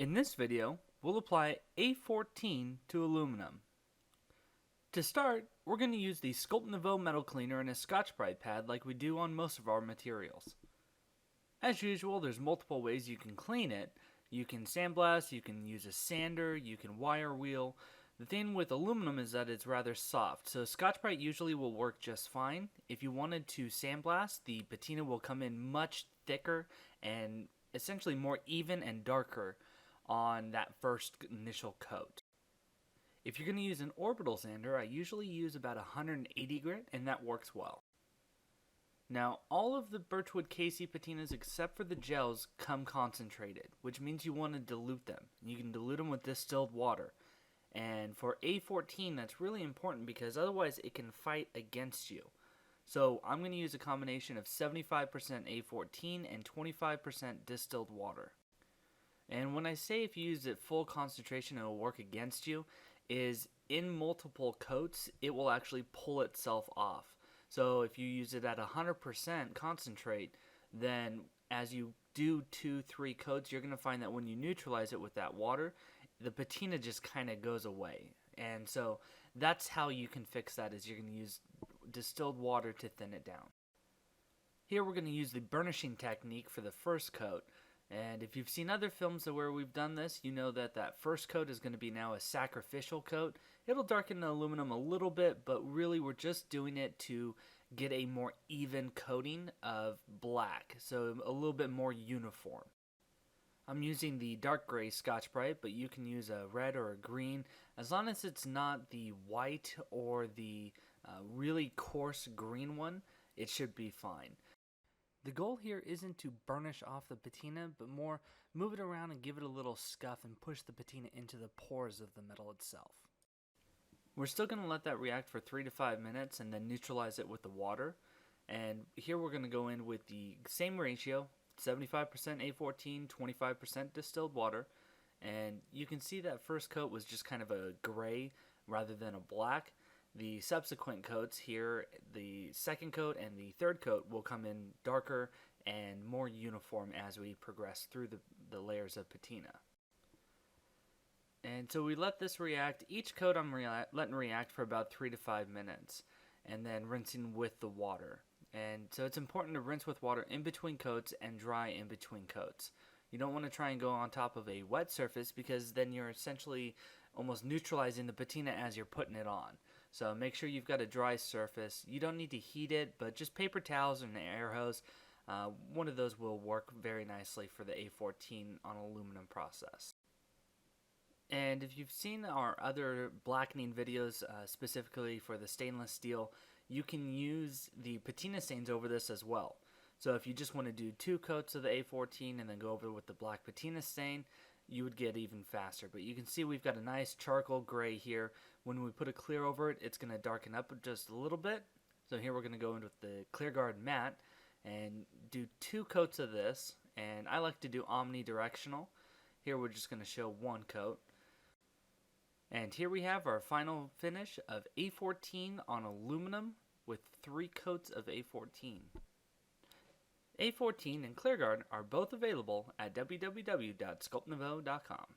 In this video, we'll apply A14 to aluminum. To start, we're going to use the Sculpt Nouveau metal cleaner and a Scotch-Brite pad like we do on most of our materials. As usual, there's multiple ways you can clean it. You can sandblast, you can use a sander, you can wire wheel. The thing with aluminum is that it's rather soft, so Scotch-Brite usually will work just fine. If you wanted to sandblast, the patina will come in much thicker and essentially more even and darker on that first initial coat. If you're going to use an orbital sander, I usually use about 180 grit, and that works well. Now, all of the birchwood KC patinas except for the gels come concentrated, which means you want to dilute them. You can dilute them with distilled water. And for A14, that's really important because otherwise it can fight against you. So I'm going to use a combination of 75% A14 and 25% distilled water. And when I say if you use it full concentration it will work against you, is in multiple coats it will actually pull itself off. So if you use it at 100% concentrate, then as you do 2-3 coats, you're going to find that when you neutralize it with that water, the patina just kind of goes away. And so that's how you can fix that, is you're going to use distilled water to thin it down. Here we're going to use the burnishing technique for the first coat. And if you've seen other films where we've done this, you know that that first coat is going to be now a sacrificial coat. It'll darken the aluminum a little bit, but really we're just doing it to get a more even coating of black, so a little bit more uniform. I'm using the dark gray Scotch-Brite, but you can use a red or a green, as long as it's not the white or the really coarse green one, it should be fine. The goal here isn't to burnish off the patina, but more move it around and give it a little scuff and push the patina into the pores of the metal itself. We're still going to let that react for 3 to 5 minutes and then neutralize it with the water. And here we're going to go in with the same ratio, 75% A14, 25% distilled water. And you can see that first coat was just kind of a gray rather than a black. The subsequent coats here, the second coat and the third coat, will come in darker and more uniform as we progress through the layers of patina. And so we let this react. Each coat I'm letting react for about 3 to 5 minutes and then rinsing with the water. And so it's important to rinse with water in between coats and dry in between coats. You don't want to try and go on top of a wet surface because then you're essentially almost neutralizing the patina as you're putting it on. So make sure you've got a dry surface. You don't need to heat it, but just paper towels and an air hose. One of those will work very nicely for the A14 on aluminum process. And if you've seen our other blackening videos, specifically for the stainless steel, you can use the patina stains over this as well. So if you just want to do 2 coats of the A14 and then go over with the black patina stain, you would get even faster. But you can see we've got a nice charcoal gray here. When we put a clear over it, it's going to darken up just a little bit. So here we're going to go in with the Clear Guard matte and do 2 coats of this. And I like to do omnidirectional. Here we're just going to show 1 coat. And here we have our final finish of A14 on aluminum with 3 coats of A14. A14 and ClearGuard are both available at www.sculptnouveau.com.